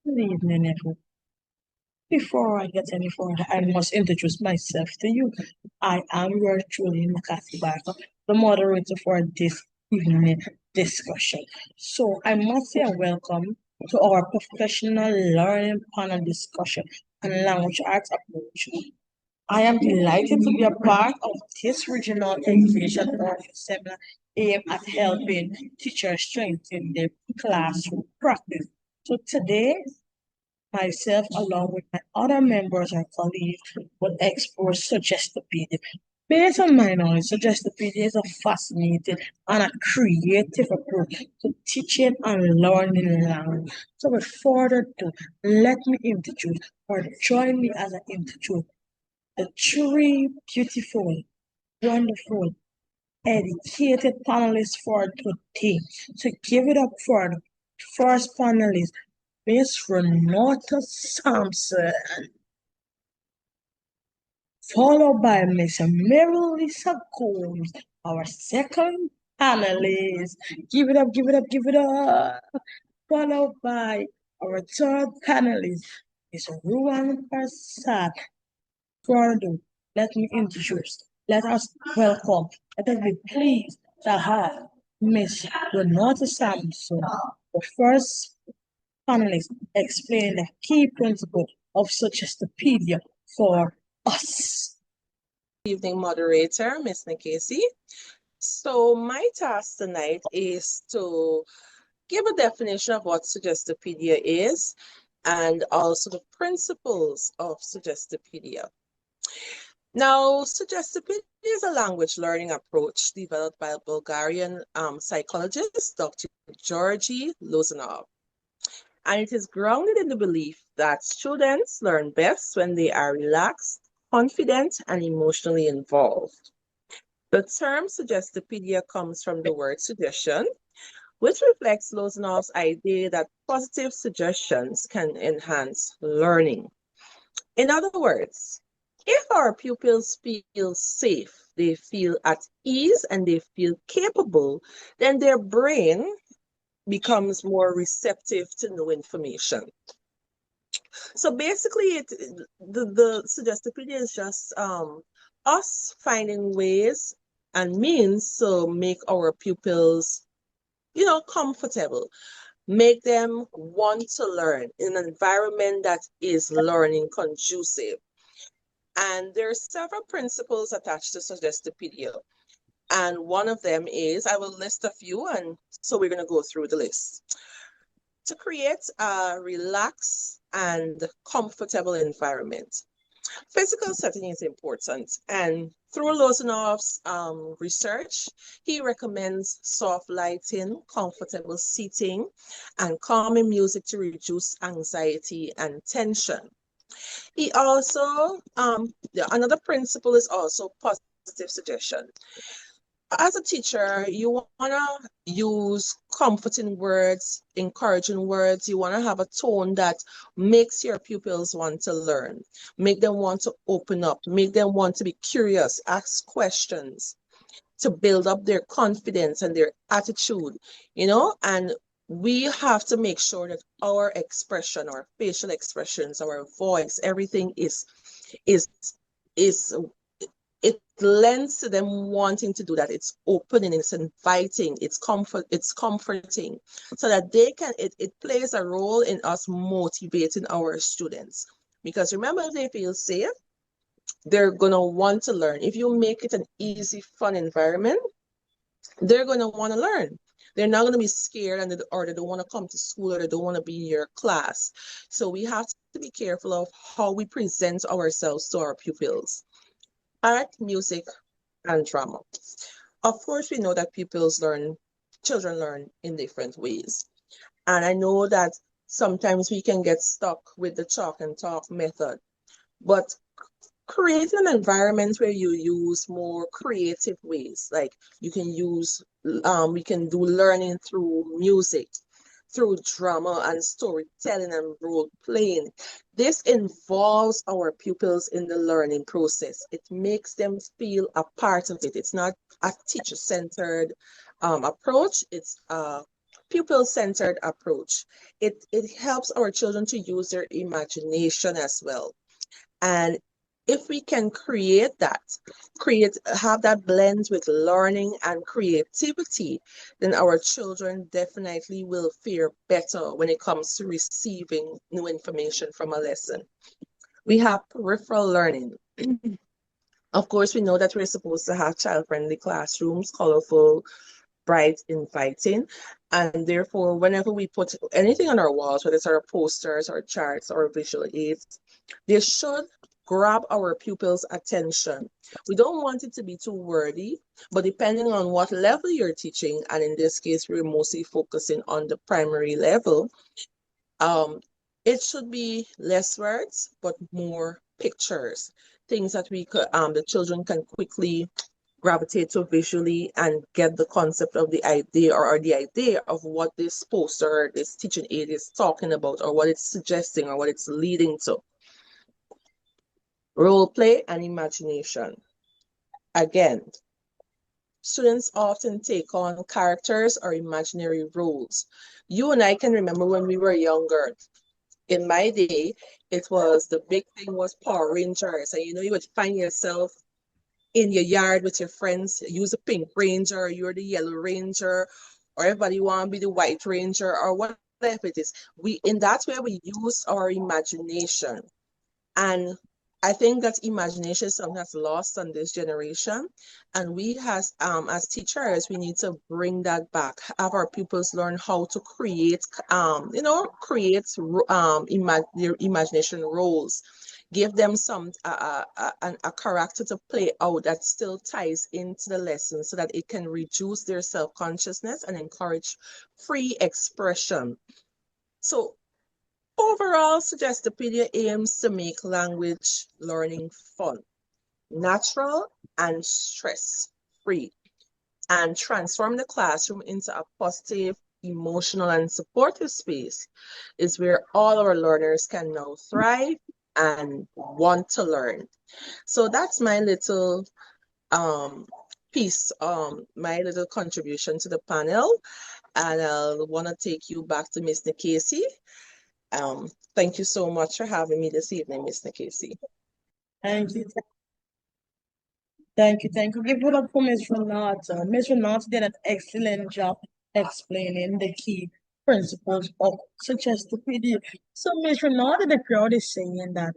Good evening, everyone. Before I get any further, I must introduce myself to you. I am your truly Makati Barker, the moderator for this evening discussion. So I must say welcome to our professional learning panel discussion on language arts approach. I am delighted to be a part of this regional education seminar aimed at helping teachers strengthen their classroom practice. So today myself, along with my other members and colleagues, will explore Suggestopedia. Based on my knowledge, Suggestopedia is a fascinating and a creative approach to teaching and learning language. So, with further ado, let me introduce or join me as I introduce the three beautiful, wonderful, educated panelists for today. So, give it up for the first panelist, Miss Renata Sampson, followed by Miss Marilisa Combs, our second panelist. Give it up, give it up, give it up. Followed by our third panelist, Miss Ruan Prasad. Further, let me introduce, let us welcome, let us be pleased to have Miss Renata Sampson, the first panelists explain the key principle of Suggestopedia for us. Evening moderator, Miss Nikesi. So my task tonight is to give a definition of what Suggestopedia is and also the principles of Suggestopedia. Now, Suggestopedia is a language learning approach developed by a Bulgarian psychologist, Dr. Georgy Lozanov. And it is grounded in the belief that students learn best when they are relaxed, confident, and emotionally involved. The term Suggestopedia comes from the word suggestion, which reflects Lozanov's idea that positive suggestions can enhance learning. In other words, if our pupils feel safe, they feel at ease, and they feel capable, then their brain becomes more receptive to new information. So basically, the Suggestopedia is just us finding ways and means to make our pupils, comfortable, make them want to learn in an environment that is learning conducive. And there are several principles attached to Suggestopedia. And one of them is, I will list a few, and so we're going to go through the list. To create a relaxed and comfortable environment. Physical setting is important, and through Lozanov's research, he recommends soft lighting, comfortable seating, and calming music to reduce anxiety and tension. He also, another principle is also positive suggestion. As a teacher, you want to use comforting words, encouraging words. You want to have a tone that makes your pupils want to learn, make them want to open up, make them want to be curious, ask questions, to build up their confidence and their attitude, and we have to make sure that our expression, our facial expressions, our voice, everything is is it lends to them wanting to do that. It's opening, it's inviting, it's comforting, so that they can, it plays a role in us motivating our students. Because remember, if they feel safe, they're gonna want to learn. If you make it an easy, fun environment, they're gonna want to learn. They're not gonna be scared or they don't want to come to school, or they don't want to be in your class. So we have to be careful of how we present ourselves to our pupils. Art, music, and drama. Of course, we know that children learn in different ways. And I know that sometimes we can get stuck with the chalk and talk method, but creating an environment where you use more creative ways, like we can do learning through music, through drama and storytelling and role playing. This involves our pupils in the learning process. It makes them feel a part of it. It's not a teacher-centered approach. It's a pupil-centered approach. It helps our children to use their imagination as well. And if we can have that blend with learning and creativity, then our children definitely will fare better when it comes to receiving new information from a lesson. We have peripheral learning. Of course, we know that we're supposed to have child-friendly classrooms, colorful, bright, inviting. And therefore, whenever we put anything on our walls, whether it's our posters or charts or visual aids, they should grab our pupils' attention. We don't want it to be too wordy, but depending on what level you're teaching, and in this case, we're mostly focusing on the primary level, it should be less words, but more pictures, things that the children can quickly gravitate to visually and get the concept of the idea or the idea of what this poster, this teaching aid is talking about, or what it's suggesting, or what it's leading to. Role play and imagination. Again, students often take on characters or imaginary roles. You and I can remember when we were younger. In my day, the big thing was Power Rangers. And you would find yourself in your yard with your friends, use a pink ranger, you're the yellow ranger, or everybody want to be the white ranger, or whatever it is. That's where we use our imagination. And I think that imagination is something that's lost on this generation. And we as teachers, we need to bring that back, have our pupils learn how to create their imagination roles, give them a character to play out that still ties into the lesson so that it can reduce their self-consciousness and encourage free expression. So overall, Suggestopedia aims to make language learning fun, natural, and stress-free, and transform the classroom into a positive, emotional, and supportive space is where all our learners can now thrive and want to learn. So that's my little piece, my little contribution to the panel. And I'll want to take you back to Miss Nikesi. Thank you so much for having me this evening, Miss Nikesi. Thank you. Thank you. Thank you. Give it up for Ms. Renata. Ms. Renata did an excellent job explaining the key principles of Suggestopedia. So Ms. Renata, the crowd is saying that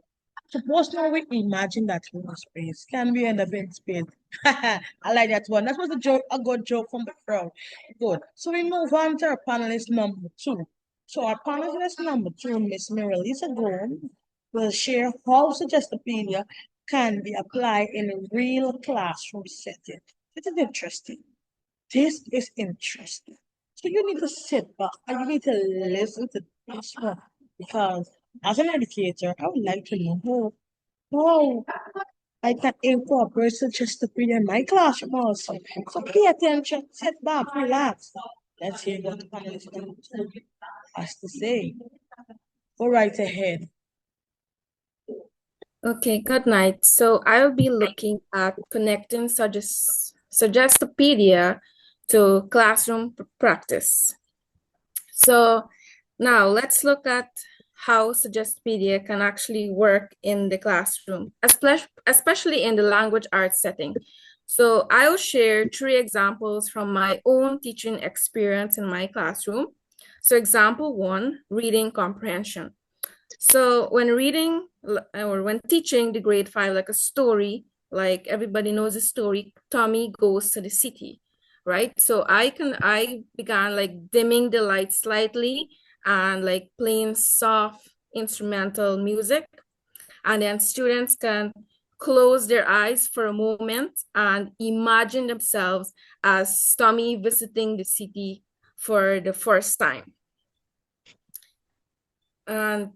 suppose now we imagine that we're in space. Can we end up in space? I like that one. That was a good joke from the crowd. Good. So we move on to our panelist number two. So our panelist number two, Miss Miralisa Gold, will share how Suggestopedia can be applied in a real classroom setting. This is interesting. This is interesting. So you need to sit back and you need to listen to this one because as an educator, I would like to know how I can incorporate Suggestopedia in my classroom also. So pay attention, sit back, relax. Let's hear what the panelist has to say. Go right ahead. Okay, good night. So I'll be looking at connecting Suggestopedia to classroom practice. So now let's look at how Suggestopedia can actually work in the classroom, especially in the language arts setting. So I'll share 3 examples from my own teaching experience in my classroom. So example 1, reading comprehension. So when reading or when teaching the grade 5, like a story, like everybody knows the story, Tommy Goes to the City, right? So I began like dimming the light slightly and like playing soft instrumental music. And then students can close their eyes for a moment and imagine themselves as Tommy visiting the city for the first time. And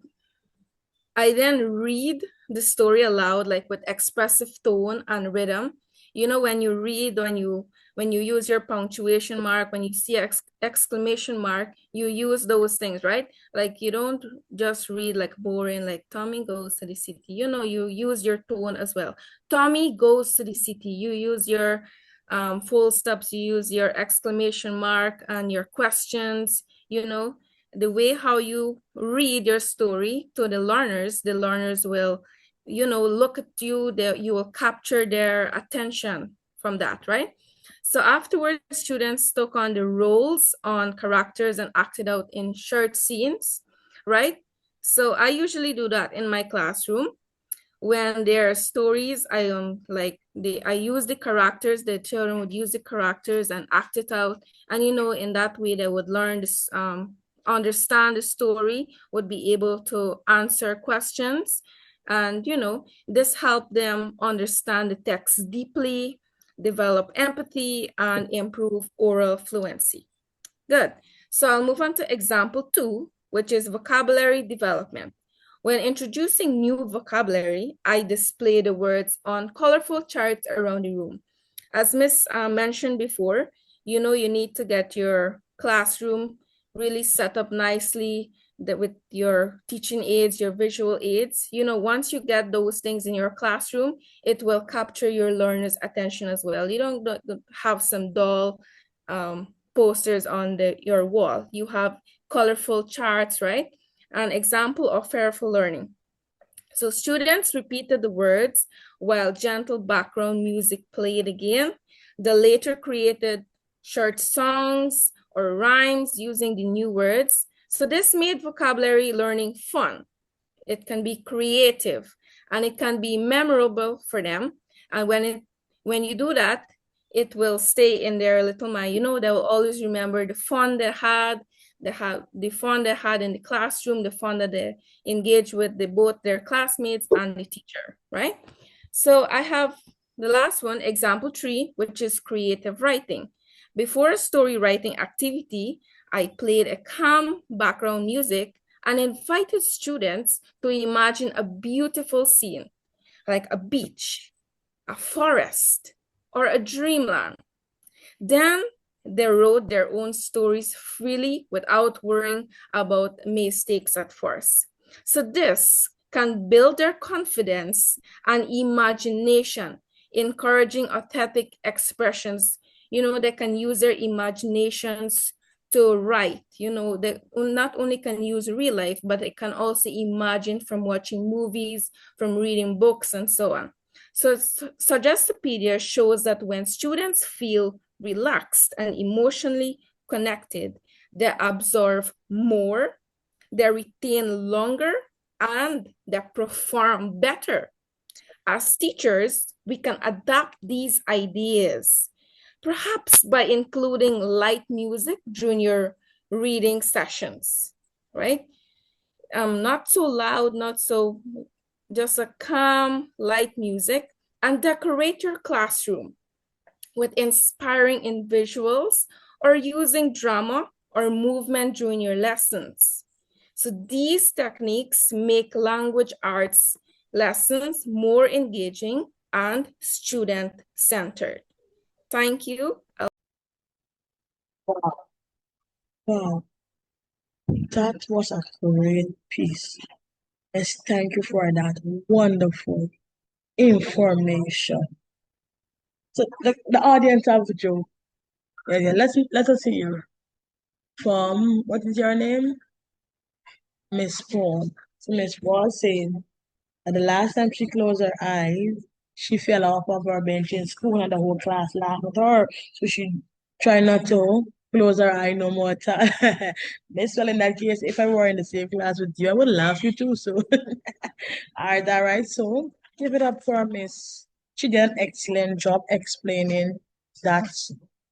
I then read the story aloud, like with expressive tone and rhythm. You know, when you read, when you use your punctuation mark, when you see exclamation mark, you use those things, right? Like you don't just read like boring, like Tommy goes to the city. You know, you use your tone as well. Tommy goes to the city. You use your full stops, you use your exclamation mark and your questions, the way how you read your story to the learners will, look at you, you will capture their attention from that, right? So afterwards, students took on the roles on characters and acted out in short scenes, right? So I usually do that in my classroom. When there are stories, I use the characters, the children would use the characters and act it out. And in that way they would learn this, understand the story, would be able to answer questions. And this helped them understand the text deeply, develop empathy, and improve oral fluency. Good. So I'll move on to example 2, which is vocabulary development. When introducing new vocabulary, I display the words on colorful charts around the room. As Miss mentioned before, you need to get your classroom really set up nicely, with your teaching aids, your visual aids. Once you get those things in your classroom, it will capture your learners' attention as well. You don't have some dull posters on your wall. You have colorful charts, right? An example of fearful learning. So students repeated the words while gentle background music played again. They later created short songs or rhymes using the new words. So this made vocabulary learning fun. It can be creative and it can be memorable for them. And when you do that, it will stay in their little mind. They will always remember the fun they had, the fun they had in the classroom, the fun that they engaged with both their classmates and the teacher, right? So I have the last one, example 3, which is creative writing. Before a story writing activity, I played a calm background music and invited students to imagine a beautiful scene, like a beach, a forest, or a dreamland. Then they wrote their own stories freely without worrying about mistakes at first. So this can build their confidence and imagination, encouraging authentic expressions. They can use their imaginations to write. They not only can use real life, but they can also imagine from watching movies, from reading books, and so on. So Suggestopedia shows that when students feel relaxed and emotionally connected, they absorb more, they retain longer, and they perform better. As teachers, we can adapt these ideas, perhaps by including light music during your reading sessions, right? Not so loud, not so, just a calm, light music, and decorate your classroom with inspiring in visuals or using drama or movement during your lessons. So these techniques make language arts lessons more engaging and student-centered. Thank you. Wow. Wow. That was a great piece. Yes, thank you for that wonderful information. So the audience have a joke. Yeah. Let us hear from, what is your name? Miss Paul. So Miss Paul saying that the last time she closed her eyes, she fell off of her bench in school and the whole class laughed at her. So she tried not to close her eye no more time. Miss, well, in that case, if I were in the same class with you, I would laugh you too. So, all right. So, give it up for Miss. She did an excellent job explaining that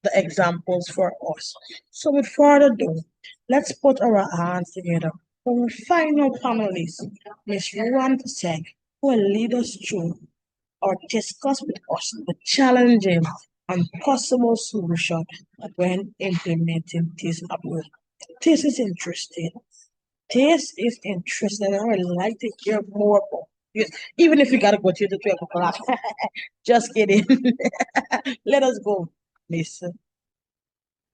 the examples for us. So, with further ado, let's put our hands together for our final panelist, Miss Ruan Seg, who will lead us through or discuss with us the challenges and possible solutions when implementing this approach. This is interesting. This is interesting. I would like to hear more about this, even if you gotta go to the 12 o'clock. Just kidding. Let us go, Miss.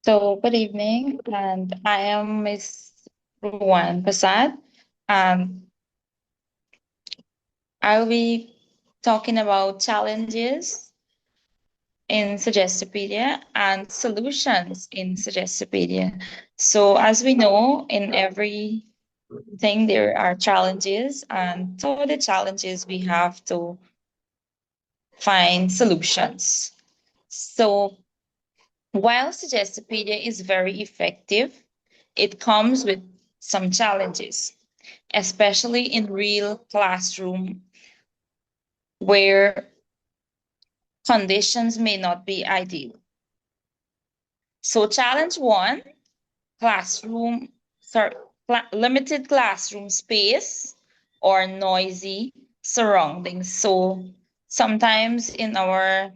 So, good evening, and I am Miss Ruwan Prasad. I will be talking about challenges in Suggestopedia and solutions in Suggestopedia. So, as we know, in everything there are challenges, and to the challenges we have to find solutions. So, while Suggestopedia is very effective, it comes with some challenges, especially in real classroom where conditions may not be ideal. So, challenge one, classroom, sorry, limited classroom space or noisy surroundings. So, sometimes in our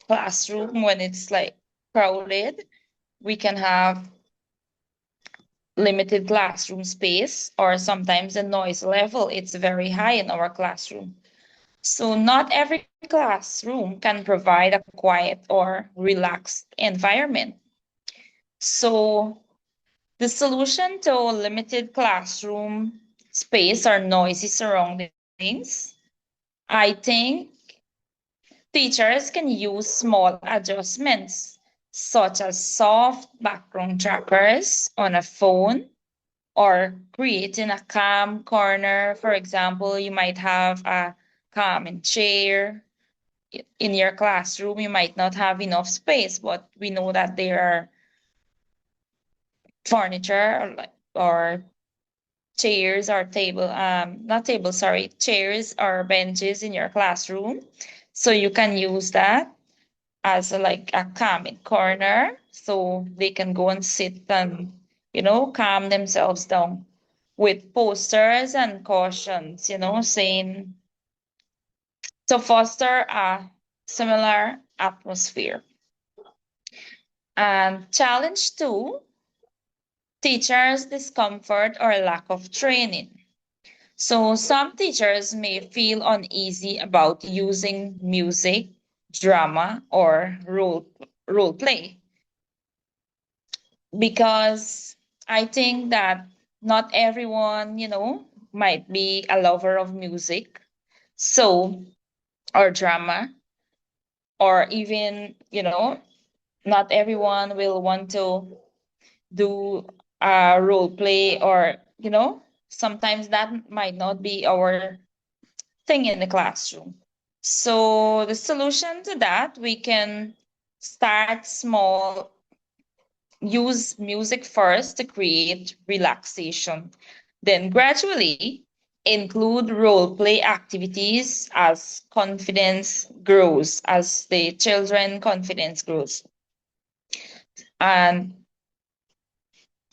classroom, when it's like crowded, we can have limited classroom space, or sometimes the noise level it's very high in our classroom. So not every classroom can provide a quiet or relaxed environment. So the solution to limited classroom space or noisy surroundings, I think teachers can use small adjustments such as soft background trackers on a phone or creating a calm corner. For example, you might have a calming chair in your classroom. You might not have enough space, but we know that there are furniture or chairs or table, not table, sorry, chairs or benches in your classroom. So you can use that as like a calming corner so they can go and sit and, calm themselves down with posters and cautions, saying to foster a similar atmosphere. And challenge two, teachers' discomfort or lack of training. So some teachers may feel uneasy about using music, drama, or role play because I think that not everyone, might be a lover of music, so or drama, or even, not everyone will want to do a role play, or, sometimes that might not be our thing in the classroom. So the solution to that, we can start small, use music first to create relaxation, then gradually include role play activities as confidence grows, as the children confidence grows. And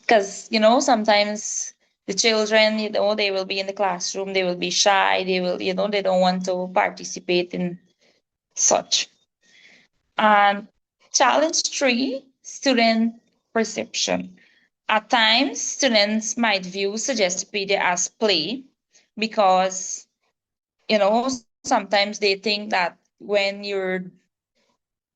because, sometimes the children, they will be in the classroom, they will be shy, they will, they don't want to participate in such. And challenge three, student perception. At times, students might view Suggestopedia as play because, sometimes they think that when you're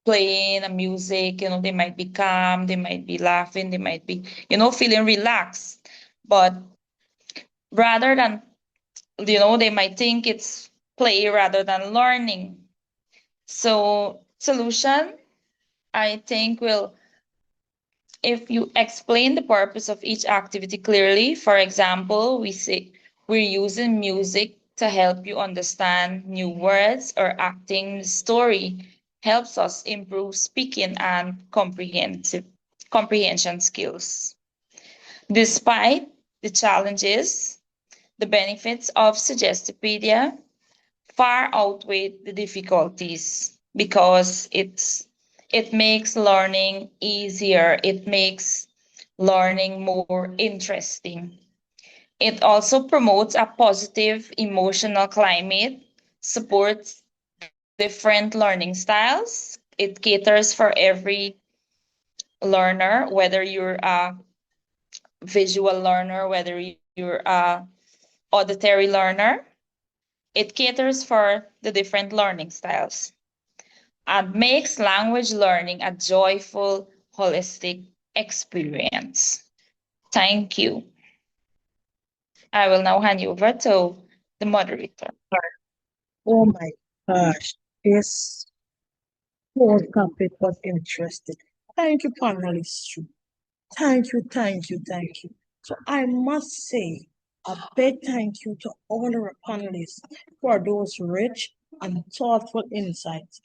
playing a music, they might be calm, they might be laughing, they might be, feeling relaxed. But rather than, they might think it's play rather than learning. So, solution, I think, will if you explain the purpose of each activity clearly. For example, we say we're using music to help you understand new words, or acting the story helps us improve speaking and comprehension skills. Despite the challenges, the benefits of Suggestopedia far outweigh the difficulties because it makes learning easier, it makes learning more interesting. It also promotes a positive emotional climate, supports different learning styles. It caters for every learner, whether you're a visual learner, whether you're a auditory learner. It caters for the different learning styles and makes language learning a joyful, holistic experience. Thank you. I will now hand you over to the moderator. Oh my gosh, this Whole topic was interesting. Thank you, panelists. Too. Thank you. So I must say a big thank you to all our panelists for those rich and thoughtful insights.